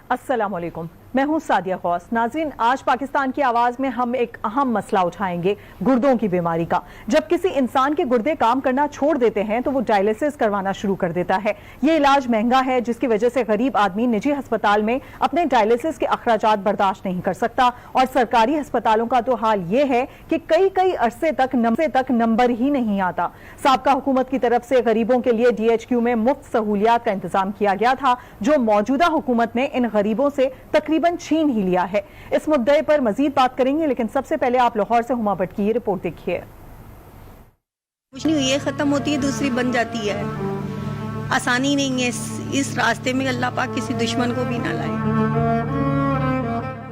अस्सलाम वालेकुम, मैं हूं सादिया गौस। नाज़रीन, आज पाकिस्तान की आवाज़ में हम एक अहम मसला उठाएंगे, गुर्दों की बीमारी का। जब किसी इंसान के गुर्दे काम करना छोड़ देते हैं तो वो डायलिसिस करवाना शुरू कर देता है। ये इलाज महंगा है, जिसकी वजह से गरीब आदमी निजी अस्पताल में अपने डायलिसिस के अखराजात बर्दाश्त नहीं कर सकता। और सरकारी अस्पतालों का तो हाल ये है कि कई अरसे तक नंबर ही नहीं आता। साबका हुकूमत की तरफ से गरीबों के लिए DHQ में मुफ्त सहूलियात का इंतजाम किया गया था, जो मौजूदा हुकूमत ने इन गरीबों से तकरीबन छीन ही लिया है। इस मुद्दे पर मजीद बात करेंगे, लेकिन सबसे पहले आप लाहौर से हुमा भट्ट की ये रिपोर्ट देखिए। कुछ नहीं, ये खत्म होती है दूसरी बन जाती है। आसानी नहीं है इस रास्ते में, अल्लाह पाक किसी दुश्मन को भी ना लाए।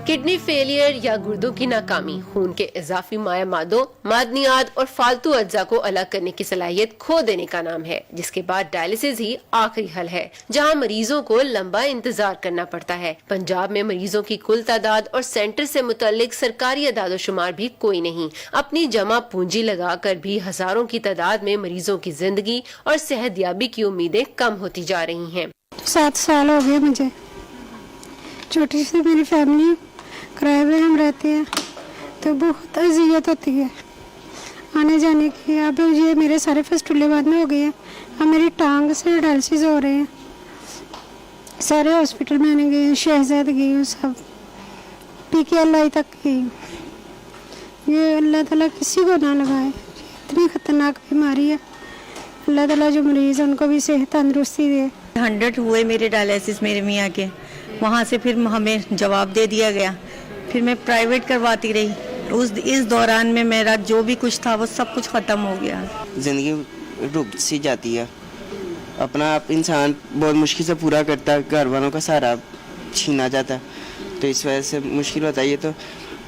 किडनी फेलियर या गुर्दों की नाकामी खून के इजाफी माया मादों, मादनियात और फालतू अज्जा को अलग करने की सलाहियत खो देने का नाम है, जिसके बाद डायलिसिस ही आखिरी हल है, जहां मरीजों को लंबा इंतजार करना पड़ता है। पंजाब में मरीजों की कुल तादाद और सेंटर से मुतल्लिक सरकारी अदादोशुमार भी कोई नहीं। अपनी जमा पूंजी लगाकर भी हजारों की तादाद में मरीजों की जिंदगी और सेहतयाबी की उम्मीदें कम होती जा रही हैं। 7 साल हो गए मुझे, छोटी सी मेरी फैमिली, किराए पे हम रहते हैं, तो बहुत अजियत होती है आने जाने की। अब ये मेरे सारे फस्टूले बाद में हो गए हैं, अब मेरी टांग से डायलिसिस हो रहे हैं। सारे हॉस्पिटल मैंने गए, शहजाद गई, सब PKLI तक गई। ये अल्लाह ताला किसी को ना लगाए, इतनी खतरनाक बीमारी है। अल्लाह ताला जो मरीज है उनको भी सेहत तंदुरुस्ती दे। 100 हुए मेरे डायलिसिस मेरे मियाँ के, वहाँ से फिर हमें जवाब दे दिया गया। फिर मैं प्राइवेट करवाती रही। इस दौरान में मेरा जो भी कुछ था वो सब कुछ ख़त्म हो गया। ज़िंदगी रुक सी जाती है, अपना आप इंसान बहुत मुश्किल से पूरा करता है, घर वालों का सहारा छीना जाता है, तो इस वजह से मुश्किल होता है। ये तो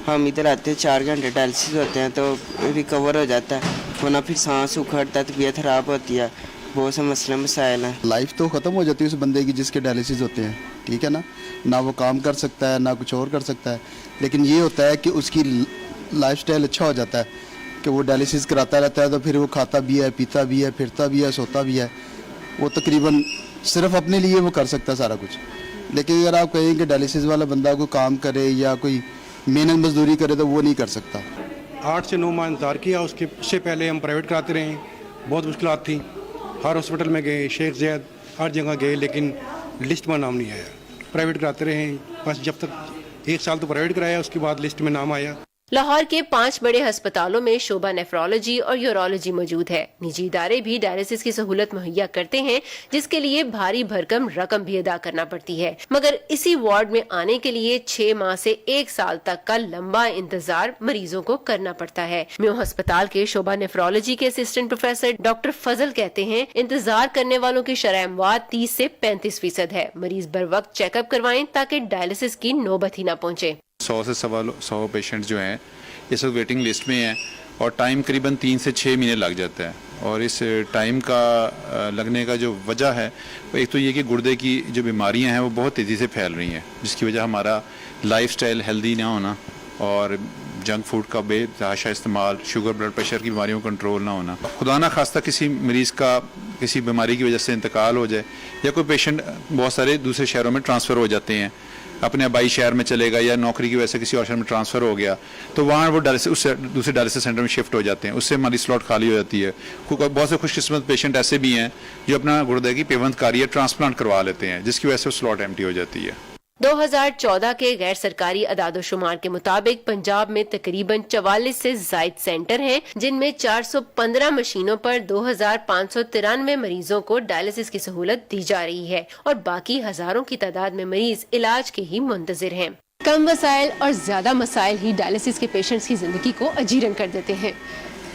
हम इधर आते हैं 4 घंटे डायलिसिस होते हैं तो रिकवर हो जाता है, वरना फिर सांस उखड़ता है, तबीयत ख़राब होती है, बहुत से मसले मसाइल हैं। लाइफ तो ख़त्म हो जाती है उस बंदे की जिसके डायलिसिस होते हैं, ठीक है ना वो काम कर सकता है ना कुछ और कर सकता है। लेकिन ये होता है कि उसकी लाइफस्टाइल अच्छा हो जाता है कि वो डायलिसिस कराता रहता है, तो फिर वो खाता भी है, पीता भी है, फिरता भी है, सोता भी है। वो तकरीबन सिर्फ अपने लिए वो कर सकता है सारा कुछ। लेकिन अगर आप कहें कि डायलिसिस वाला बंदा कोई काम करे या कोई मेहनत मजदूरी करे तो वो नहीं कर सकता। 8 से 9 माह इंतजार किया, उससे पहले हम प्राइवेट कराते रहे, बहुत मुश्किलात थी। हर हॉस्पिटल में गए, शेख ज़ैद, हर जगह गए, लेकिन लिस्ट में नाम नहीं आया। प्राइवेट कराते रहे, बस जब तक 1 साल तो प्राइवेट कराया, उसके बाद लिस्ट में नाम आया। लाहौर के 5 बड़े अस्पतालों में शोबा नेफ्रोलॉजी और यूरोलॉजी मौजूद है। निजी इदारे भी डायलिसिस की सहूलत मुहैया करते हैं, जिसके लिए भारी भरकम रकम भी अदा करना पड़ती है। मगर इसी वार्ड में आने के लिए 6 माह से 1 साल तक का लंबा इंतजार मरीजों को करना पड़ता है। म्यो अस्पताल के शोबा नेफ्रोलॉजी के असिस्टेंट प्रोफेसर डॉक्टर फजल कहते हैं, इंतजार करने वालों की शरह अमवात 30 से 35% है। मरीज बर वक्त चेकअप करवाएं ताकि डायलिसिस की नौबत ही न पहुँचे। 100 से 125 पेशेंट जो हैं इस वक्त वेटिंग लिस्ट में हैं और टाइम करीबन 3 से 6 महीने लग जाता है। और इस टाइम का लगने का जो वजह है, एक तो ये कि गुर्दे की जो बीमारियां हैं वो बहुत तेज़ी से फैल रही हैं, जिसकी वजह हमारा लाइफस्टाइल हेल्दी ना होना और जंक फूड का बेतहाशा इस्तेमाल, शुगर ब्लड प्रेशर की बीमारियों को कंट्रोल ना होना। खुदा ना खास्ता किसी मरीज़ का किसी बीमारी की वजह से इंतकाल हो जाए या कोई पेशेंट बहुत सारे दूसरे शहरों में ट्रांसफ़र हो जाते हैं, अपने आबाई शहर में चलेगा या नौकरी की वजह से किसी और शहर में ट्रांसफ़र हो गया, तो वहाँ वो डायलिसिस उससे दूसरे डायलिसिस सेंटर में शिफ्ट हो जाते हैं, उससे हमारी स्लॉट खाली हो जाती है। बहुत से खुशकिस्मत पेशेंट ऐसे भी हैं जो अपना गुर्दे की पेवंदकारी या ट्रांसप्लांट करवा लेते हैं, जिसकी वजह से वो स्लॉट एम्प्टी हो जाती है। 2014 के गैर सरकारी अदादोशुमार के मुताबिक पंजाब में तकरीबन 44 से जायद सेंटर हैं, जिनमें 415 मशीनों पर 2593 मरीजों को डायलिसिस की सहूलत दी जा रही है और बाकी हजारों की तादाद में मरीज इलाज के ही मुंतजिर हैं। कम वसाइल और ज्यादा मसाइल ही डायलिसिस के पेशेंट्स की जिंदगी को अजीरन कर देते हैं।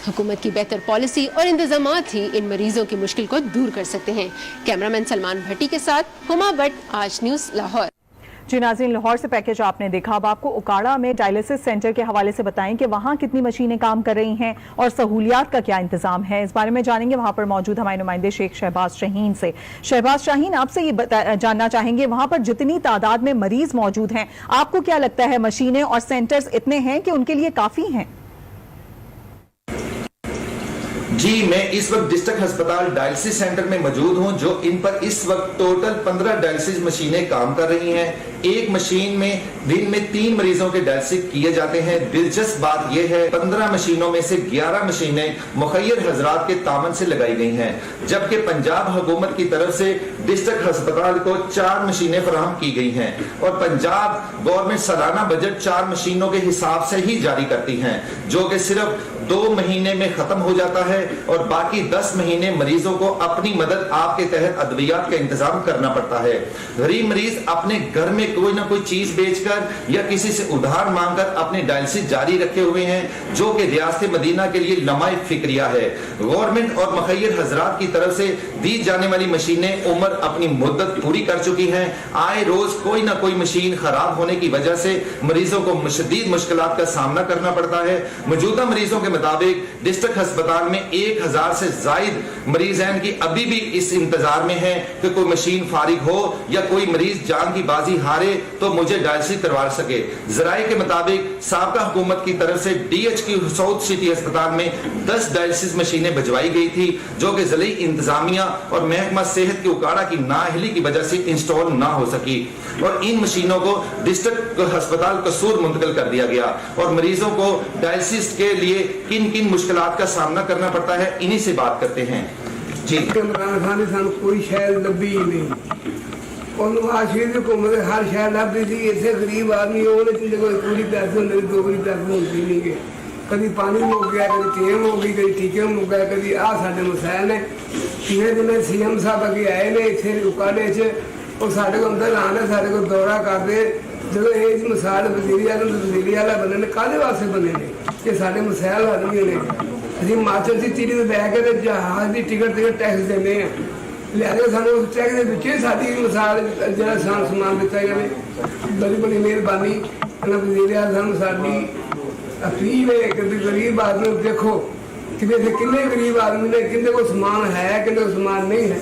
हुकूमत की बेहतर पॉलिसी और इंतजामात ही इन मरीजों की मुश्किल को दूर कर सकते हैं। कैमरामैन सलमान भट्टी के साथ हुमा भट्ट, आज न्यूज लाहौर। जी नाज़रीन, लाहौर से पैकेज आपने देखा। अब आपको उकाड़ा में डायलिसिस सेंटर के हवाले से बताएं कि वहाँ कितनी मशीनें काम कर रही हैं और सहूलियात का क्या इंतजाम है, इस बारे में जानेंगे वहाँ पर मौजूद हमारे नुमाइंदे शेख शहबाज शाहीन से। शहबाज शाहीन, आपसे ये जानना चाहेंगे, वहाँ पर जितनी तादाद में मरीज मौजूद हैं, आपको क्या लगता है मशीनें और सेंटर्स इतने हैं कि उनके लिए काफ़ी हैं? जी, मैं इस वक्त डिस्ट्रिक्ट अस्पताल डायलिसिस सेंटर में मौजूद हूं, जो इन पर इस वक्त टोटल 15 डायलिसिस मशीनें काम कर रही हैं। एक मशीन में दिन में 3 मरीजों के डायलिसिस किए जाते हैं। दिलचस्प बात यह है 15 मशीनों में से 11 मशीनें मुखय्यर हजरात के तामन से लगाई गई हैं, जबकि पंजाब हुकूमत की तरफ से डिस्ट्रिक्ट अस्पताल को 4 मशीनें फराहम की गई हैं और पंजाब गवर्नमेंट सालाना बजट 4 मशीनों के हिसाब से ही जारी करती हैं, जो कि सिर्फ 2 महीने में खत्म हो जाता है और बाकी 10 महीने मरीजों को अपनी मदद आपके तहत अद्वियात का इंतजाम करना पड़ता है। गरीब मरीज अपने घर में कोई ना कोई चीज बेचकर या किसी से उधार मांगकर अपने डायलिसिस जारी रखे हुए हैं, जो कि रियासत मदीना के लिए लम्हाए फिक्रिया है। गवर्नमेंट और मुखय्यर हजरात की तरफ से दी जाने वाली मशीनें उम्र अपनी मुद्दत पूरी कर चुकी हैं। आए रोज कोई ना कोई मशीन खराब होने की वजह से मरीजों को शदीद मुश्किलात का सामना करना पड़ता है। मौजूदा मरीजों के मुताबिक डिस्ट्रिक्ट अस्पताल में 1000 से जायद मरीज हैं कि अभी भी इस इंतजार में हैं कि कोई मशीन फारिग हो या कोई मरीज जान की बाजी हारे तो मुझे डायलिसिस करवा सके। जराये के मुताबिक साबका हुकूमत की तरफ से DHQ साउथ सिटी अस्पताल में 10 डायलिसिस मशीनें भिजवाई गई थी, जो कि जिले इंतजामिया और महकमा सेहत की उकाड़ा की नाअहली की वजह से इंस्टॉल ना हो सकी और इन मशीनों को डिस्ट्रिक्ट अस्पताल कसूर मुंतकिल कर दिया गया और मरीजों को डायलिसिस के लिए किन किन मुश्किलात का सामना करना पड़ता है, इन्हीं से बात करते हैं। जी इमरान खान ने सानू कोई शहर लभी ही नहीं, आशीष घूमते हर शहर लभदी थी। इतने गरीब आदमी पूरी पैसे होंगे, 2 बारी पैसे होंगे नहीं गए। कभी पानी मुक गया, कभी तेल हो गई, कभी टीके मुक गए, कभी आ साडे मसैल ने। पिछले दिन CM साहब अगे आए ने इतने उकाड़े च और साडे को अंदर आने साडे को दौरा करते जो ये मिसाल वजीरी वाला बने ने काहदे वास्ते बने ने ये साडे मसैल आदमी ने। ਅਸੀਂ ਹਿਮਾਚਲ ਦੀ ਚੀੜੀ ਤੇ ਬਹਿ ਕੇ ਤੇ ਜਹਾਜ਼ ਦੀ ਟਿਕਟ ਤੇ ਟੈਕਸ ਦਿੰਦੇ ਆ, ਲਿਆਦੇ ਸਾਨੂੰ ਉਸ ਟੈਕਸ ਦੇ ਵਿੱਚ ਸਾਡੀ ਮਿਸਾਲ ਜਿਹੜਾ ਸਮਾਨ ਦਿੱਤਾ ਜਾਵੇ। ਬੜੀ ਬੜੀ ਮਿਹਰਬਾਨੀ ਇਹਨਾਂ ਵਜ਼ੀਰ ਆਜ਼ਮ ਸਾਡੀ ਅਪੀਲ ਹੈ ਕਿ ਗਰੀਬ ਆਦਮੀ ਨੂੰ ਦੇਖੋ ਕਿਤੇ ਕਿੰਨੇ ਗਰੀਬ ਆਦਮੀ ਨੇ, ਕਿੰਨੇ ਕੋਲ ਸਮਾਨ ਹੈ, ਕਿੰਨੇ ਕੋਲ ਸਮਾਨ नहीं है।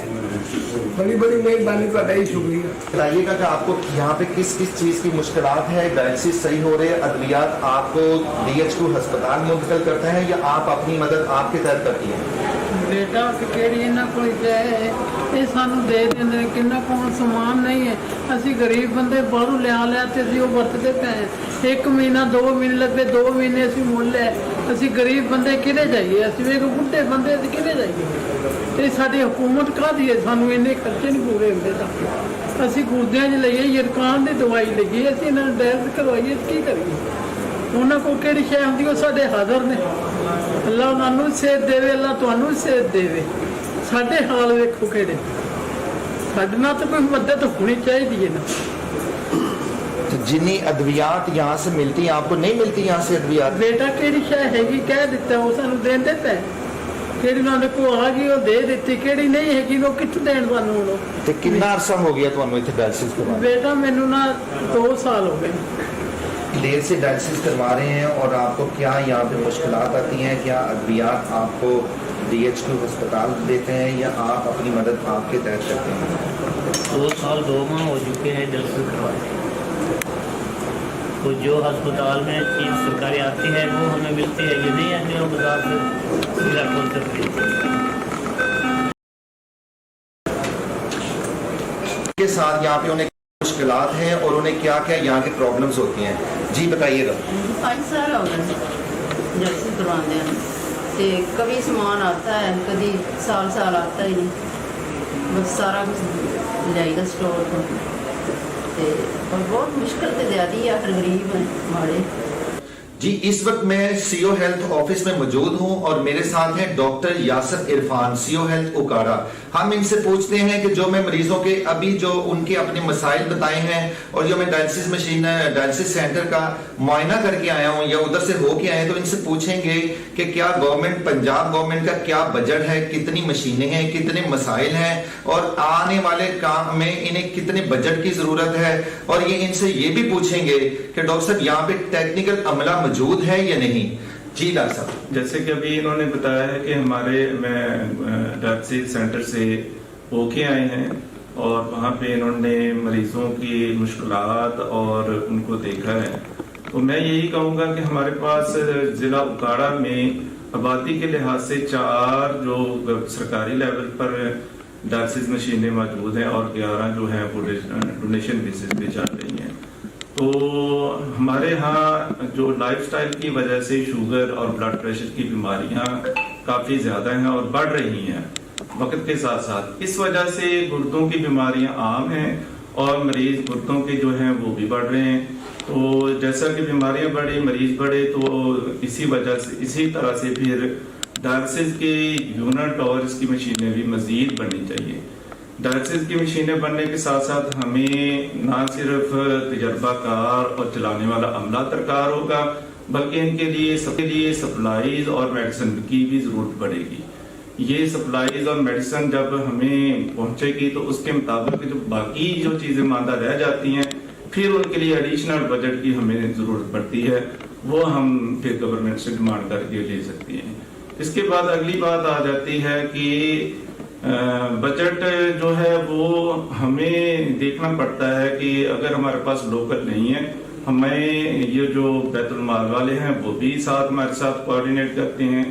बड़ी बड़ी मेहरबानी का ही शुक्रिया। बताइएगा कि आपको यहाँ पे किस किस चीज़ की मुश्किलात है, डायलिसिस सही हो रहे हैं, अद्वियात आपको DHQ अस्पताल मुंतकिल करते हैं या आप अपनी मदद आपके तहत करती हैं? बेटा किहड़ी इन्हां कोल जाए ये सानू दे देंदे ने, किन्ना कोल समान नहीं है। असी गरीब बंदे बाहरों लिया ते असी वो वरतदे पे हैं। 1 महीना 2 महीने लगे, 2 महीने असी मुल है। असी गरीब बंदे किहड़े जाइए, असी वे बुढ़े बंदे असी किहड़े जाइए। ते साडी हुकूमत काहदी है, सानू इन्ने खर्चे नहीं पूरे हुंदे तां असी गुर्दियां च लईए, यरकान दी दवाई लईए, असी इन्हां नूं डायलिसिस करवाइए की करिए। उन्हां कोल किहड़ी शै हुंदी ओ साडे हाज़र ने। अल्लाह उन्हां नूं सेहत देवे, अल्लाह तुहानूं सेहत देवे। साडे हाल वेखो किहड़े, साडे नाल तां कोई मदद होनी चाहिए है ना। जिन्नी अद्वियात यहाँ से मिलती हैं आपको नहीं मिलती यहाँ से अद्वियात? बेटा किहड़ी शै हैगी कह दित्ता वो सानू देंदे पे, किहड़ी उन्हां दे कोल आ गई वो दे दित्ती, किहड़ी नहीं हैगी वो कित्थों देण सानू हुण। ते कितना अरसा हो गया तुहानू इत्थे डायलिसिस करवाने? बेटा मैनू ना 2 साल हो गए देर से डायलिसिस करवा रहे हैं और आपको क्या यहाँ पे मुश्किलात आती हैं? क्या अद्वियात आपको DHQ अस्पताल देते हैं या आप अपनी मदद आपके तहत करते हैं? 2 साल 2 माह हो चुके हैं डायलिसिस करवाए। तो जो अस्पताल में चीज़ सरकारी आती है वो हमें मिलती है, ये नहीं है कि हम बाजार से सीधा खोल सकते हैं। के साथ यहाँ पे उन्हें मुश्किलात हैं और उन्हें क्या क्या यहाँ की प्रॉब्लम्स होती हैं, जी बताइएगा। 5 साल हो गए डायलिसिस करवाते हैं तो कभी सामान आता है, कभी साल आता ही नहीं, बस सारा कुछ जाएगा स्टोर को और बहुत मुश्किल तो ज़्यादा है, फिर गरीब हैं हमारे। जी इस वक्त मैं CO हेल्थ ऑफिस में मौजूद हूं और मेरे साथ हैं doctor Yasir Irfan, CO health Okara. हम इनसे पूछते हैं कि जो मैं मरीजों के अभी जो उनके अपने मसाइल बताए हैं और जो मैं डायलिसिस मशीन डायलिसिस सेंटर का मुआयना करके आया हूं या उधर से होके आए तो इनसे पूछेंगे कि क्या गवर्नमेंट पंजाब गवर्नमेंट का क्या बजट है, कितनी मशीनें हैं, कितने मसाइल हैं और आने वाले काम में इन्हें कितने बजट की जरूरत है। और ये इनसे ये भी पूछेंगे कि डॉक्टर साहब यहाँ पे टेक्निकल अमला मौजूद है या नहीं। जी डॉक्टर साहब, जैसे कि अभी इन्होंने बताया है कि हमारे डायलिसिस सेंटर से होके आए हैं और वहाँ पे इन्होंने मरीजों की मुश्किलात और उनको देखा है। तो मैं यही कहूँगा कि हमारे पास जिला उकाड़ा में आबादी के लिहाज से 4 जो सरकारी लेवल पर डायलिसिस मशीनें मौजूद हैं और 11 जो हैं वो डोनेशन बेसिस पे चल रही हैं। تو ہمارے ہاں جو لائف سٹائل کی وجہ سے شوگر اور بلڈ پریشر کی بیماریاں کافی زیادہ ہیں اور بڑھ رہی ہیں وقت کے ساتھ ساتھ. اس وجہ سے گردوں کی بیماریاں عام ہیں اور مریض گردوں کے جو ہیں وہ بھی بڑھ رہے ہیں. تو جیسا کہ بیماریاں بڑھیں مریض بڑھے تو اسی وجہ سے اسی طرح سے پھر ڈائلسس کے یونٹ اور اس کی مشینیں بھی مزید بڑھنی چاہیے. ڈائلسس کی مشینیں بننے کے ساتھ ساتھ ہمیں نہ صرف تجربہ کار اور چلانے والا عملہ درکار ہوگا بلکہ ان کے لیے سپلائیز اور میڈیسن کی بھی ضرورت پڑے گی. یہ سپلائیز اور میڈیسن جب ہمیں پہنچے گی تو اس کے مطابق جو باقی جو چیزیں ماندہ رہ جاتی ہیں پھر ان کے لیے ایڈیشنل بجٹ کی ہمیں ضرورت پڑتی ہے, وہ ہم پھر گورنمنٹ سے ڈیمانڈ کر کے لے سکتے ہیں. اس کے بعد اگلی بات آ جاتی ہے کہ بجٹ جو ہے وہ ہمیں دیکھنا پڑتا ہے کہ اگر ہمارے پاس لوکل نہیں ہے, ہمیں یہ جو بیت المال والے ہیں وہ بھی ساتھ ہمارے ساتھ کوآرڈینیٹ کرتے ہیں,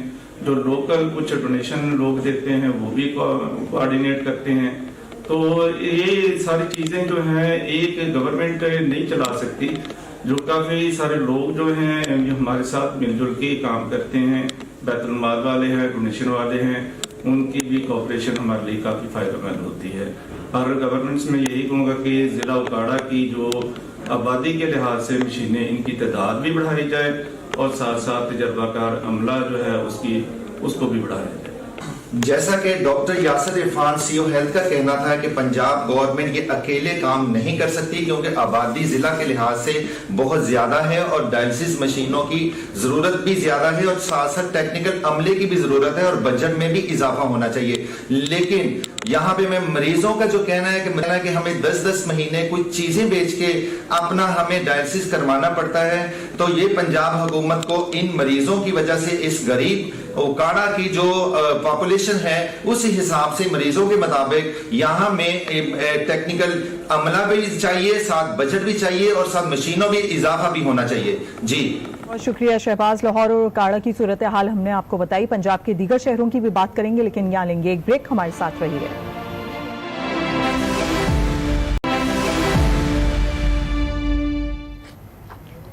جو لوکل کچھ ڈونیشن لوگ دیتے ہیں وہ بھی کوآرڈینیٹ کرتے ہیں. تو یہ ساری چیزیں جو ہیں ایک گورنمنٹ نہیں چلا سکتی, جو کافی سارے لوگ جو ہیں جو ہمارے ساتھ مل جل کے کام کرتے ہیں, بیت المال والے ہیں, ڈونیشن والے ہیں, ان کی بھی کوآپریشن ہمارے لیے کافی فائدہ مند ہوتی ہے. اور گورنمنٹس میں یہی کہوں گا کہ ضلع اکاڑا کی جو آبادی کے لحاظ سے مشینیں ان کی تعداد بھی بڑھائی جائے اور ساتھ ساتھ تجربہ کار عملہ جو ہے اس کو بھی بڑھایا جائے. جیسا کہ ڈاکٹر یاسر عرفان سی او ہیلتھ کا کہنا تھا کہ پنجاب گورنمنٹ یہ اکیلے کام نہیں کر سکتی کیونکہ آبادی ضلع کے لحاظ سے بہت زیادہ ہے اور ڈائلسس مشینوں کی ضرورت بھی زیادہ ہے اور ساتھ ساتھ ٹیکنیکل عملے کی بھی ضرورت ہے اور بجٹ میں بھی اضافہ ہونا چاہیے. لیکن یہاں پہ میں مریضوں کا جو کہنا ہے کہ ہمیں 10 مہینے کچھ چیزیں بیچ کے اپنا ہمیں ڈائلسس کروانا پڑتا ہے, تو یہ پنجاب حکومت کو ان مریضوں کی وجہ سے اس غریب اوکاڑا کی جو پاپولیشن ہے اس حساب سے مریضوں کے مطابق یہاں میں ٹیکنیکل عملہ بھی چاہیے, ساتھ بجٹ بھی چاہیے اور ساتھ مشینوں میں اضافہ بھی ہونا چاہیے. جی بہت شکریہ شہباز. لاہور اور اوکاڑا کی صورتحال ہم نے آپ کو بتائی, پنجاب کے دیگر شہروں کی بھی بات کریں گے لیکن یہاں لیں گے ایک بریک. ہمارے ساتھ رہیے.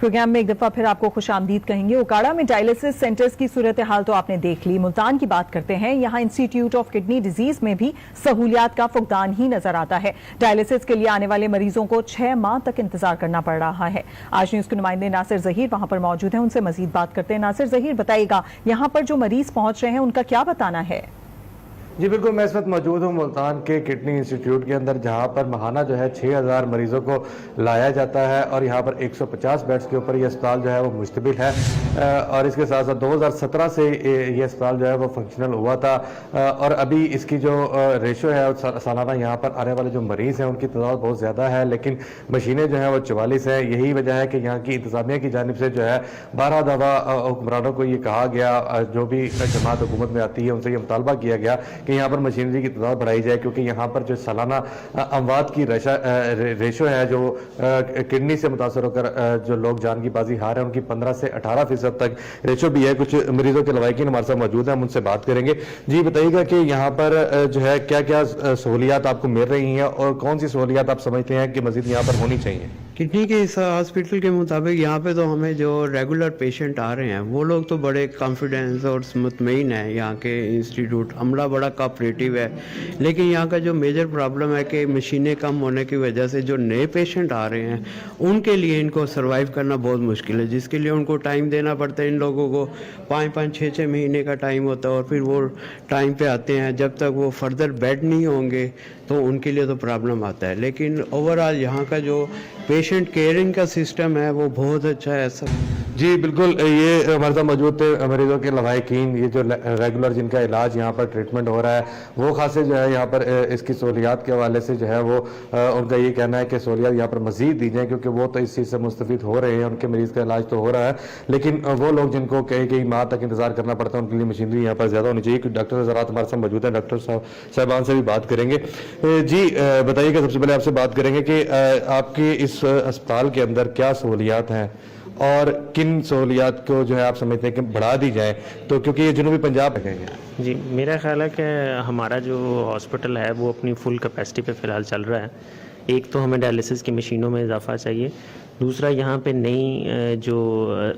پروگرام میں ایک دفعہ پھر آپ کو خوش آمدید کہیں گے. اوکاڑا میں ڈائلسس سینٹرز کی صورتحال تو آپ نے دیکھ لی. ملتان کی بات کرتے ہیں. یہاں انسٹیٹیوٹ آف کڈنی ڈیزیز میں بھی سہولیات کا فقدان ہی نظر آتا ہے. ڈائلسس کے لیے آنے والے مریضوں کو 6 ماہ تک انتظار کرنا پڑ رہا ہے. آج نیوز کے نمائندے ناصر ظہیر وہاں پر موجود ہیں, ان سے مزید بات کرتے ہیں. ناصر ظہیر, بتائیے گا یہاں پر جو مریض پہنچ رہے ہیں ان کا کیا بتانا ہے؟ جی بالکل, میں اس وقت موجود ہوں ملتان کے کڈنی انسٹیٹیوٹ کے اندر, جہاں پر ماہانہ جو ہے 6000 مریضوں کو لایا جاتا ہے اور یہاں پر 150 بیڈز کے اوپر یہ اسپتال جو ہے وہ مشتمل ہے. اور اس کے ساتھ ساتھ 2017 سے یہ اسپتال جو ہے وہ فنکشنل ہوا تھا اور ابھی اس کی جو ریشو ہے سالانہ یہاں پر آنے والے جو مریض ہیں ان کی تعداد بہت زیادہ ہے, لیکن مشینیں جو ہیں وہ 44 ہیں. یہی وجہ ہے کہ یہاں کی انتظامیہ کی جانب سے جو ہے 12 دفعہ حکمرانوں کو یہ کہا گیا, جو بھی جماعت حکومت میں آتی ہے ان سے یہ مطالبہ کیا گیا کہ یہاں پر مشینری کی تعداد بڑھائی جائے, کیونکہ یہاں پر جو سالانہ اموات کی ریشو ہے جو کڈنی سے متاثر ہو کر جو لوگ جان کی بازی ہار ہیں ان کی 15 سے 18% تک ریشو بھی ہے. کچھ مریضوں کے لوائقین ہمارے ساتھ موجود ہیں, ہم ان سے بات کریں گے. جی بتائیے گا کہ یہاں پر جو ہے کیا کیا سہولیات آپ کو مل رہی ہیں اور کون سی سہولیات آپ سمجھتے ہیں کہ مزید یہاں پر ہونی چاہیے؟ کڈنی کے اس ہاسپٹل کے مطابق یہاں پہ تو ہمیں جو ریگولر پیشنٹ آ رہے ہیں وہ لوگ تو بڑے کانفیڈنس اور مطمئن ہیں. یہاں کے انسٹیٹیوٹ عملہ بڑا کوآپریٹیو ہے, لیکن یہاں کا جو میجر پرابلم ہے کہ مشینیں کم ہونے کی وجہ سے جو نئے پیشنٹ آ رہے ہیں ان کے لیے ان کو سروائیو کرنا بہت مشکل ہے, جس کے لیے ان کو ٹائم دینا پڑتا ہے. ان لوگوں کو 5-5 6-6 مہینے کا ٹائم ہوتا ہے اور پھر وہ ٹائم پہ آتے ہیں. جب تک وہ فردر بیڈ نہیں ہوں گے تو ان کے لیے تو پرابلم آتا ہے. لیکن اوور آل یہاں کا جو پیشنٹ کیئرنگ کا سسٹم ہے وہ بہت اچھا ہے. جی بالکل, یہ ہمارے ساتھ موجود تھے مریضوں کے لوائقین. یہ جو ریگولر جن کا علاج یہاں پر ٹریٹمنٹ ہو رہا ہے وہ خاصے جو ہے یہاں پر اس کی سہولیات کے حوالے سے جو ہے وہ ان کا یہ کہنا ہے کہ سہولیات یہاں پر مزید دی جائیں, کیونکہ وہ تو اس چیز سے مستفید ہو رہے ہیں, ان کے مریض کا علاج تو ہو رہا ہے, لیکن وہ لوگ جن کو کئی ماہ تک انتظار کرنا پڑتا ہے ان کے لیے مشینری یہاں پر زیادہ ہونی چاہیے. ڈاکٹر حضرات ہمارے ساتھ موجود ہیں, ڈاکٹر صاحبان سے بھی بات کریں گے. جی بتائیے کہ سب سے پہلے آپ سے بات کریں گے کہ آپ کے اس اسپتال کے اندر کیا سہولیات ہیں اور کن سہولیات کو جو ہے آپ سمجھتے ہیں کہ بڑھا دی جائے, تو کیونکہ یہ جنوبی پنجاب ہے. جی میرا خیال ہے کہ ہمارا جو ہاسپٹل ہے وہ اپنی فل کیپیسٹی پہ فی الحال چل رہا ہے. ایک تو ہمیں ڈائلسس کی مشینوں میں اضافہ چاہیے, दूसरा यहाँ पे नई जो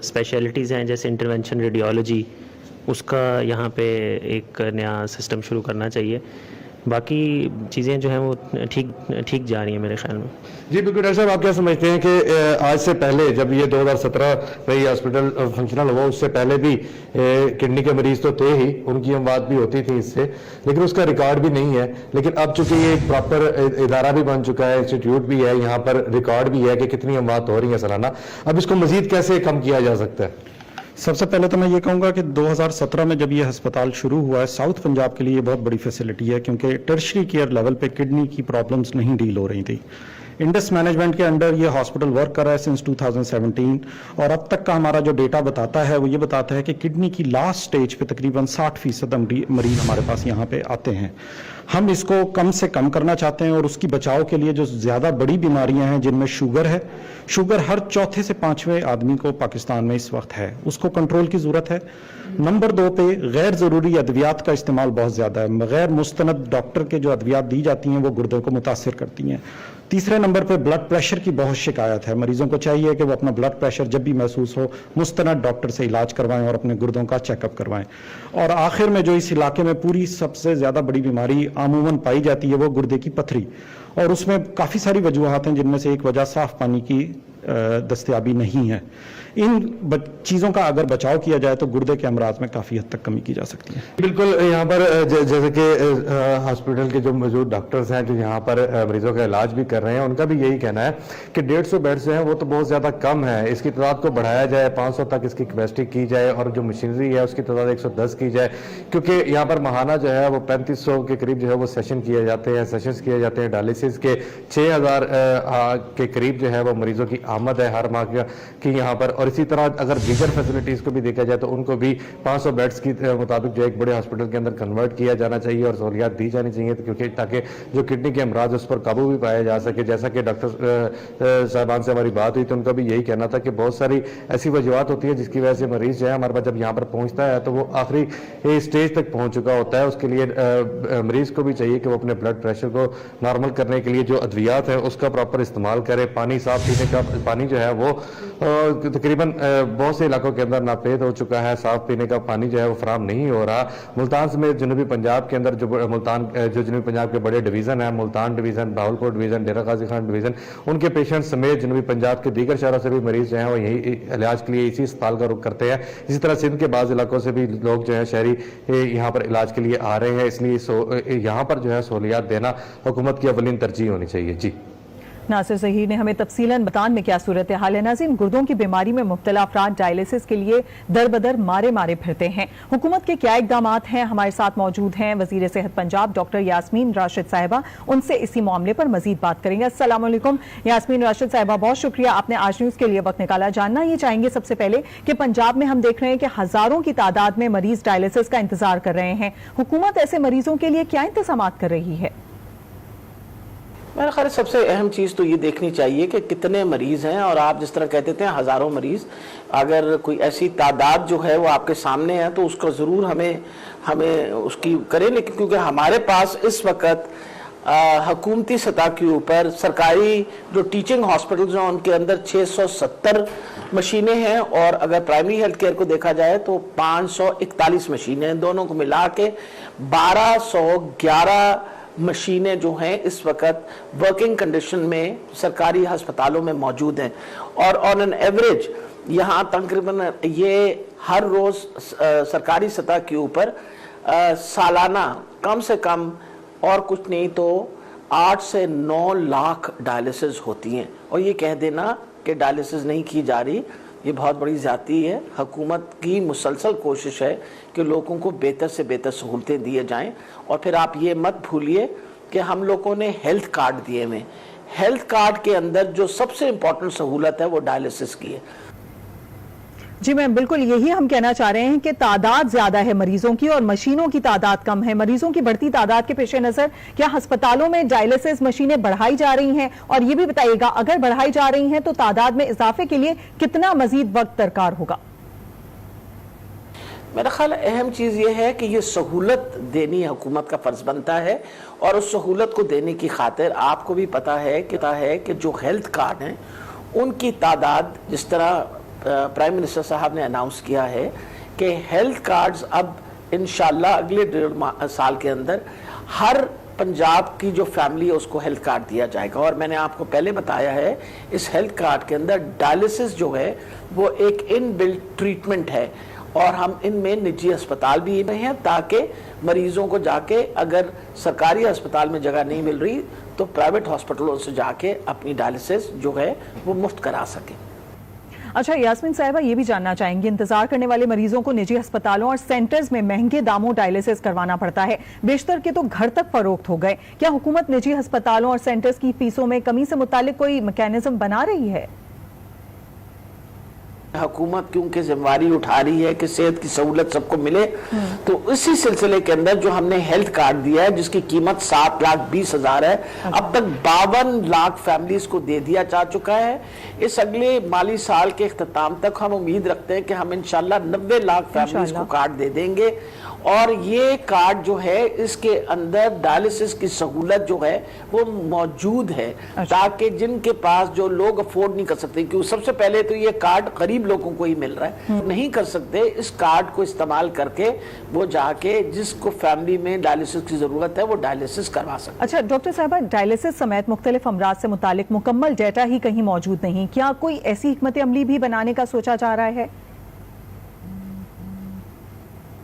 स्पेशलिटीज़ हैं जैसे इंटरवेंशन रेडियोलॉजी, उसका यहाँ पे एक नया सिस्टम शुरू करना चाहिए। बाकी चीज़ें जो हैं वो ठीक जा रही हैं मेरे ख्याल में। जी बिल्कुल। डॉक्टर साहब, आप क्या समझते हैं कि आज से पहले जब ये 2017 में ये हॉस्पिटल फंक्शनल हुआ, उससे पहले भी किडनी के मरीज तो थे ही, उनकी बात भी होती थी इससे, लेकिन उसका रिकॉर्ड भी नहीं है। लेकिन अब चूंकि ये एक प्रॉपर इदारा भी बन चुका है, इंस्टीट्यूट भी है, यहाँ पर रिकॉर्ड भी है कि कितनी अमवात हो रही है सालाना, अब इसको मजीद कैसे कम किया जा सकता है? सबसे पहले तो मैं ये कहूँगा कि 2017 में जब ये अस्पताल शुरू हुआ है, साउथ पंजाब के लिए ये बहुत बड़ी फैसिलिटी है, क्योंकि टर्शरी केयर लेवल पे किडनी की प्रॉब्लम्स नहीं डील हो रही थी। इंडस मैनेजमेंट के अंडर ये हॉस्पिटल वर्क कर रहा है सिंस 2017, और अब तक का हमारा जो डेटा बताता है वो ये बताता है कि किडनी की लास्ट स्टेज पे तकरीबन 60% मरीज हमारे पास यहाँ पे आते हैं। हम इसको कम से कम करना चाहते हैं, और उसकी बचाव के लिए जो ज़्यादा बड़ी बीमारियां हैं जिनमें शुगर है, शुगर हर चौथे से पांचवें आदमी को पाकिस्तान में इस वक्त है, उसको कंट्रोल की ज़रूरत है। नंबर 2 पे गैर ज़रूरी अद्वियात का इस्तेमाल बहुत ज़्यादा है। गैर मुस्तनद डॉक्टर के जो अद्वियात दी जाती हैं वो गुर्दे को मुतासिर करती हैं। तीसरे नंबर पे ब्लड प्रेशर की बहुत शिकायत है। मरीजों को चाहिए कि वो अपना ब्लड प्रेशर जब भी महसूस हो मुस्तनद डॉक्टर से इलाज करवाएं और अपने गुर्दों का चेकअप करवाएं। और आखिर में जो इस इलाके में पूरी सबसे ज़्यादा बड़ी बीमारी आमूमन पाई जाती है वो गुर्दे की पथरी, और उसमें काफ़ी सारी वजूहात हैं, जिनमें से एक वजह साफ़ पानी की दस्तयाबी नहीं है। इन चीज़ों का अगर बचाव किया जाए तो गुर्दे के अमराज में काफ़ी हद तक कमी की जा सकती है। बिल्कुल। यहाँ पर जैसे कि हॉस्पिटल के जो मौजूद डॉक्टर्स हैं जो यहाँ पर मरीजों का इलाज भी कर रहे हैं, उनका भी यही कहना है कि 150 बेड्स जो हैं वो तो बहुत ज़्यादा कम है, इसकी तादाद को बढ़ाया जाए, 500 तक इसकी कैपेसिटी की जाए, और जो मशीनरी है उसकी तादाद 110 की जाए, क्योंकि यहाँ पर माहाना जो है वो 3500 के करीब जो है वो सेशन किए जाते हैं, सेशंस किए जाते हैं। डायलिसिस के 6000 के करीब जो है वो मरीजों की आमद है हर माह की यहाँ पर। और इसी तरह अगर दीगर फैसिलिटीज़ को भी देखा जाए तो उनको भी 500 बेड्स की मुताबिक जो एक बड़े हॉस्पिटल के अंदर कन्वर्ट किया जाना चाहिए और सहूलियात दी जानी चाहिए, क्योंकि ताकि जो किडनी के अमराज उस पर काबू भी पाया जा सके। जैसा कि डॉक्टर साहबान से हमारी बात हुई तो उनका भी यही कहना था कि बहुत सारी ऐसी वजूहत होती है जिसकी वजह से मरीज जो है हमारे पास जब यहाँ पर पहुँचता है तो वो आखिरी स्टेज तक पहुँच चुका होता है। उसके लिए मरीज को भी चाहिए कि वो अपने ब्लड प्रेशर को नॉर्मल करने के लिए जो अद्वियात है उसका प्रॉपर इस्तेमाल करे। पानी साफ पीने का पानी जो है वो तकरीबन बहुत से इलाकों के अंदर नापेद हो चुका है, साफ पीने का पानी जो है वो फराहम नहीं हो रहा। मुल्तान समेत जनूबी पंजाब के अंदर जो जनूबी पंजाब के बड़े डिवीज़न है, मुल्तान डिवीज़न, बहावलपुर डिवीज़न, डेरा गाजी खान डिवीज़न, उनके पेशेंट समेत जनूबी पंजाब के दीगर शहरों से भी मरीज जो हैं वो यही इलाज के लिए इसी अस्पताल का रुख करते हैं। इसी तरह सिंध के बाज़ इलाकों से भी लोग जो है शहरी यहाँ पर इलाज के लिए आ रहे हैं, इसलिए यहाँ पर जो है सहूलियात देना हुकूमत की अवलीन तरजीह होनी चाहिए। जी नासिर ज़हीर ने हमें तफसीलन बतान में क्या सूरत हाल है। नाज़रीन, गुर्दों की बीमारी में मुब्तला अफराद डायलिसिस के लिए दर बदर मारे फिरते हैं। हुकूमत के क्या इक़दामात हैं? हमारे साथ मौजूद हैं वज़ीर सेहत पंजाब डॉक्टर यास्मीन राशिद साहिबा, उनसे इसी मामले पर मजीद बात करेंगे। अस्सलाम वालेकुम यास्मीन राशिद साहिबा, बहुत शुक्रिया आपने आज न्यूज़ के लिए वक्त निकाला। जानना ये चाहेंगे सबसे पहले कि पंजाब में हम देख रहे हैं कि हज़ारों की तादाद में मरीज डायलिसिस का इंतजार कर रहे हैं। हुकूमत ऐसे मरीजों के लिए क्या इंतजाम कर रही है? मेरे ख्याल सबसे अहम चीज़ तो ये देखनी चाहिए कि कितने मरीज़ हैं, और आप जिस तरह कहते थे हज़ारों मरीज़, अगर कोई ऐसी तादाद जो है वो आपके सामने है तो उसका ज़रूर हमें उसकी करें। लेकिन क्योंकि हमारे पास इस वक्त हुकूमती सतह के ऊपर सरकारी जो टीचिंग हॉस्पिटल्स हैं उनके अंदर 670 मशीनें हैं, और अगर प्राइमरी हेल्थ केयर को देखा जाए तो 541 मशीनें हैं। दोनों को मिला के 1211 मशीनें जो हैं इस वक्त वर्किंग कंडीशन में सरकारी अस्पतालों में मौजूद हैं। और ऑन एन एवरेज यहाँ तकरीबन ये हर रोज़ सरकारी सतह के ऊपर सालाना कम से कम और कुछ नहीं तो 8 से 9 लाख डायलिसिस होती हैं। और ये कह देना कि डायलिसिस नहीं की जा रही, ये बहुत बड़ी ज़्यादती है। हुकूमत की मुसलसल कोशिश है कि लोगों को बेहतर से बेहतर सहूलतें दिए जाएं। और फिर आप ये मत भूलिए कि हम लोगों ने हेल्थ कार्ड दिए हुए, हेल्थ कार्ड के अंदर जो सबसे इम्पोर्टेंट सहूलत है वो डायलिसिस की है। जी मैम, बिल्कुल यही हम कहना चाह रहे हैं कि तादाद ज्यादा है मरीजों की और मशीनों की तादाद कम है। मरीजों की बढ़ती तादाद के पेश नजर क्या अस्पतालों में डायलिसिस मशीनें बढ़ाई जा रही हैं? और ये भी बताइएगा, अगर बढ़ाई जा रही हैं तो तादाद में इजाफे के लिए कितना मजीद वक्त दरकार होगा? मेरा ख्याल अहम चीज़ ये है कि ये सहूलत देनी हुकूमत का फ़र्ज़ बनता है, और उस सहूलत को देने की खातिर आपको भी पता है कि जो हेल्थ कार्ड हैं ان کی تعداد جس طرح پرائم منسٹر صاحب نے اناؤنس کیا ہے کہ ہیلتھ کارڈز اب انشاءاللہ اگلے 1.5 سال کے اندر ہر پنجاب کی جو فیملی ہے اس کو ہیلتھ کارڈ دیا جائے گا. اور میں نے آپ کو پہلے بتایا ہے اس ہیلتھ کارڈ کے اندر ڈائلسس جو ہے وہ ایک ان بلٹ ٹریٹمنٹ ہے, اور ہم ان میں نجی ہسپتال بھی ہیں تاکہ مریضوں کو جا کے اگر سرکاری ہسپتال میں جگہ نہیں مل رہی تو پرائیویٹ ہاسپٹلوں سے جا کے اپنی ڈائلسس جو ہے وہ مفت کرا سکیں. اچھا یاسمین صاحبہ یہ بھی جاننا چاہیں گے, انتظار کرنے والے مریضوں کو نجی ہسپتالوں اور سینٹرز میں مہنگے داموں ڈائلسس کروانا پڑتا ہے, بیشتر کے تو گھر تک فروخت ہو گئے. کیا حکومت نجی ہسپتالوں اور سینٹرز کی فیسوں میں کمی سے متعلق کوئی میکینزم بنا رہی ہے؟ حکومت کیونکہ ذمہ داری اٹھا رہی ہے کہ صحت کی سہولت سب کو ملے, تو اسی سلسلے کے اندر جو ہم نے ہیلتھ کارڈ دیا ہے جس کی قیمت 7,20,000 ہے, اب تک 52 لاکھ فیملیز کو دے دیا جا چکا ہے. اس اگلے مالی سال کے اختتام تک ہم امید رکھتے ہیں کہ ہم انشاءاللہ 90 لاکھ فیملیز کو کارڈ دے دیں گے, اور یہ کارڈ جو ہے اس کے اندر ڈائلسس کی سہولت جو ہے وہ موجود ہے تاکہ جن کے پاس جو لوگ افورڈ نہیں کر سکتے, کیونکہ سب سے پہلے تو یہ کارڈ غریب لوگوں کو ہی مل رہا ہے, نہیں کر سکتے, اس کارڈ کو استعمال کر کے وہ جا کے جس کو فیملی میں ڈائلسس کی ضرورت ہے وہ ڈائلسس کروا سکتے. اچھا ڈاکٹر صاحبہ, ڈائلسس سمیت مختلف امراض سے متعلق مکمل ڈیٹا ہی کہیں موجود نہیں, کیا کوئی ایسی حکمت عملی بھی بنانے کا سوچا جا رہا ہے؟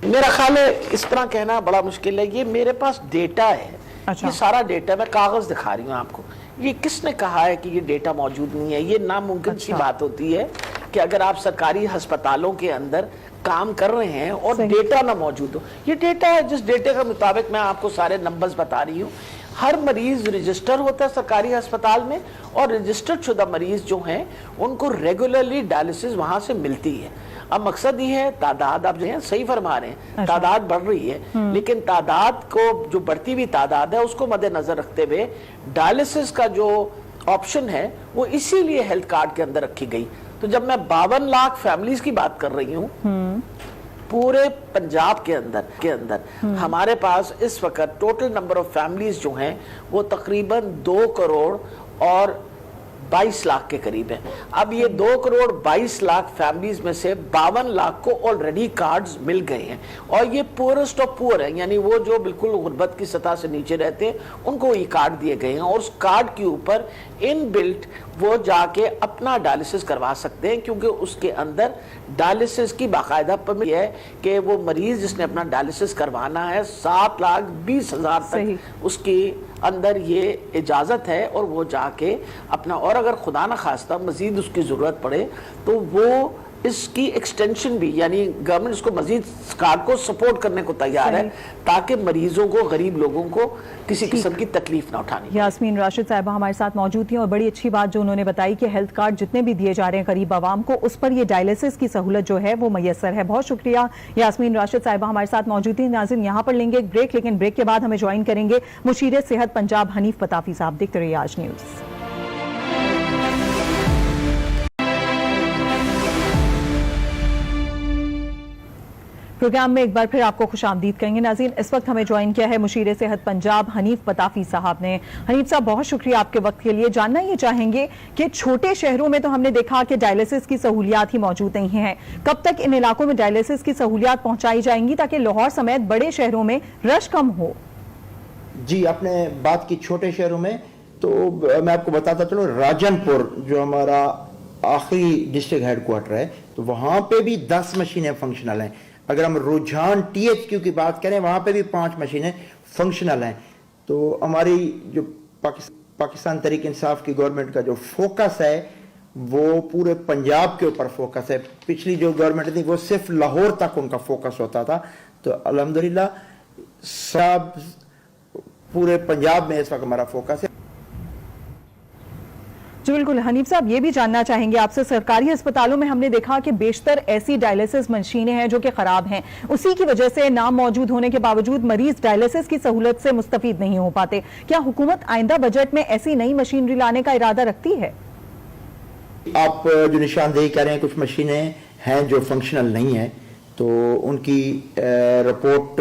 میرا خیال ہے اس طرح کہنا بڑا مشکل ہے. یہ میرے پاس ڈیٹا ہے, یہ سارا ڈیٹا میں کاغذ دکھا رہی ہوں آپ کو. یہ کس نے کہا ہے کہ یہ ڈیٹا موجود نہیں ہے؟ یہ ناممکن سی بات ہوتی ہے کہ اگر آپ سرکاری ہسپتالوں کے اندر کام کر رہے ہیں اور ڈیٹا نہ موجود ہو. یہ ڈیٹا ہے, جس ڈیٹا کے مطابق میں آپ کو سارے نمبرز بتا رہی ہوں. ہر مریض رجسٹر ہوتا ہے سرکاری ہسپتال میں, اور رجسٹرڈ شدہ مریض جو ہیں ان کو ریگولرلی ڈائلسس وہاں سے ملتی ہے. اب مقصد یہ ہے, تعداد آپ جو ہیں صحیح فرما رہے ہیں, تعداد بڑھ رہی ہے, لیکن تعداد کو جو بڑھتی ہوئی تعداد ہے اس کو مد نظر رکھتے ہوئے ڈائلسس کا جو آپشن ہے وہ اسی لیے ہیلتھ کارڈ کے اندر رکھی گئی. تو جب میں 52 لاکھ فیملیز کی بات کر رہی ہوں پورے پنجاب کے اندر ہمارے پاس اس وقت ٹوٹل نمبر آف فیملیز جو ہیں وہ تقریباً 2 کروڑ اور 22 لاکھ کے قریب ہیں. اب یہ 2 کروڑ 22 لاکھ فیملیز میں سے 52 لاکھ کو آلریڈی کارڈز مل گئے ہیں, اور یہ پورسٹ آف پور ہیں, یعنی وہ جو بالکل غربت کی سطح سے نیچے رہتے ہیں ان کو یہ کارڈ دیے گئے ہیں, اور اس کارڈ کے اوپر ان بلٹ وہ جا کے اپنا ڈائلسس کروا سکتے ہیں, کیونکہ اس کے اندر ڈائلسس کی باقاعدہ پرمٹ ہے کہ وہ مریض جس نے اپنا ڈائلسس کروانا ہے 7,20,000 تک اس کی اندر یہ اجازت ہے, اور وہ جا کے اپنا, اور اگر خدا نہ خواستہ مزید اس کی ضرورت پڑے تو وہ اس کی ایکسٹینشن بھی, یعنی گورنمنٹ اس کو مزید کارڈ کو سپورٹ کرنے کو تیار ہے تاکہ مریضوں کو, غریب لوگوں کو کسی قسم کی تکلیف نہ اٹھانی. یاسمین راشد صاحبہ ہمارے ساتھ موجود تھیں, اور بڑی اچھی بات جو انہوں نے بتائی کہ ہیلتھ کارڈ جتنے بھی دیے جا رہے ہیں غریب عوام کو اس پر یہ ڈائلسس کی سہولت جو ہے وہ میسر ہے. بہت شکریہ یاسمین راشد صاحبہ ہمارے ساتھ موجود تھیں. ناظرین یہاں پر لیں گے ایک بریک, لیکن بریک کے بعد ہمیں جوائن کریں گے مشیر صحت پنجاب حنیف پتافی صاحب. دیکھتے رہیے آج نیوز. پروگرام میں ایک بار پھر آپ کو خوش آمدید کہیں گے. ناظرین اس وقت ہمیں جوائن کیا ہے مشیر صحت پنجاب حنیف پتافی صاحب نے. حنیف صاحب بہت شکریہ آپ کے وقت کے لیے. جاننا یہ چاہیں گے کہ چھوٹے شہروں میں تو ہم نے دیکھا کہ ڈائلسس کی سہولیات ہی موجود نہیں ہیں, کب تک ان علاقوں میں ڈائلسس کی سہولیات پہنچائی جائیں گی تاکہ لاہور سمیت بڑے شہروں میں رش کم ہو؟ جی آپ نے بات کی چھوٹے شہروں میں, تو میں آپ کو بتاتا چلوں راجن پور جو ہمارا آخری ڈسٹرکٹ ہیڈ کوارٹر ہے تو وہاں پہ بھی 10 مشینیں فنکشنل ہیں. اگر ہم رجحان THQ کی بات کریں وہاں پہ بھی 5 مشینیں فنکشنل ہیں. تو ہماری جو پاکستان تحریک انصاف کی گورنمنٹ کا جو فوکس ہے وہ پورے پنجاب کے اوپر فوکس ہے. پچھلی جو گورنمنٹ تھی وہ صرف لاہور تک ان کا فوکس ہوتا تھا, تو الحمدللہ سب پورے پنجاب میں اس وقت ہمارا فوکس ہے. جی بالکل حنیف صاحب, یہ بھی جاننا چاہیں گے آپ سے, سرکاری ہسپتالوں میں ہم نے دیکھا کہ بیشتر ایسی ڈائلسس مشینیں ہیں جو کہ خراب ہیں, اسی کی وجہ سے نام موجود ہونے کے باوجود مریض ڈائلسس کی سہولت سے مستفید نہیں ہو پاتے. کیا حکومت آئندہ بجٹ میں ایسی نئی مشینری لانے کا ارادہ رکھتی ہے؟ آپ جو نشاندہی کر رہے ہیں کچھ مشینیں ہیں جو فنکشنل نہیں ہیں, تو ان کی رپورٹ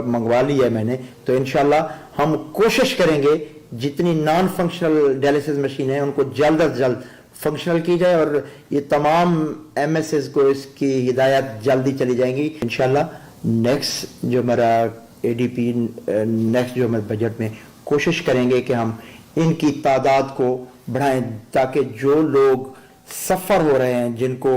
منگوا لی ہے میں نے, تو انشاءاللہ ہم کوشش کریں گے جتنی نان فنکشنل ڈائلسس مشین ہیں ان کو جلد از جلد फंक्शनल की जाए और ये तमाम MSS को इसकी हिदायत जल्दी चली जाएंगी इंशाल्लाह। नेक्स्ट जो हमारा ADP नेक्स्ट जो हमारे बजट में कोशिश करेंगे कि हम इनकी तादाद को बढ़ाएं ताकि जो लोग सफ़र हो रहे हैं, जिनको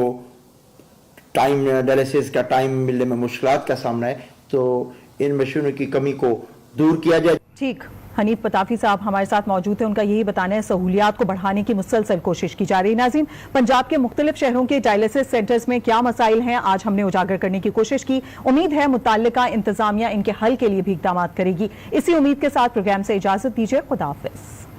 टाइम डायलिसिस का टाइम मिलने में मुश्किलात का सामना है, तो इन मशीनों की कमी को दूर किया जाए। ठीक, हनीफ पताफी साहब हमारे साथ मौजूद थे, उनका यही बताना है सहूलियात को बढ़ाने की मुसलसल कोशिश की जा रही है। नाज़रीन, पंजाब के मुख्तलिफ शहरों के डायलिसिस सेंटर्स में क्या मसाइल हैं आज हमने उजागर करने की कोशिश की। उम्मीद है मुतल्लिका इंतजामिया इनके हल के लिए भी इक़दाम करेगी। इसी उम्मीद के साथ प्रोग्राम से इजाजत दीजिए। खुदा हाफिज़।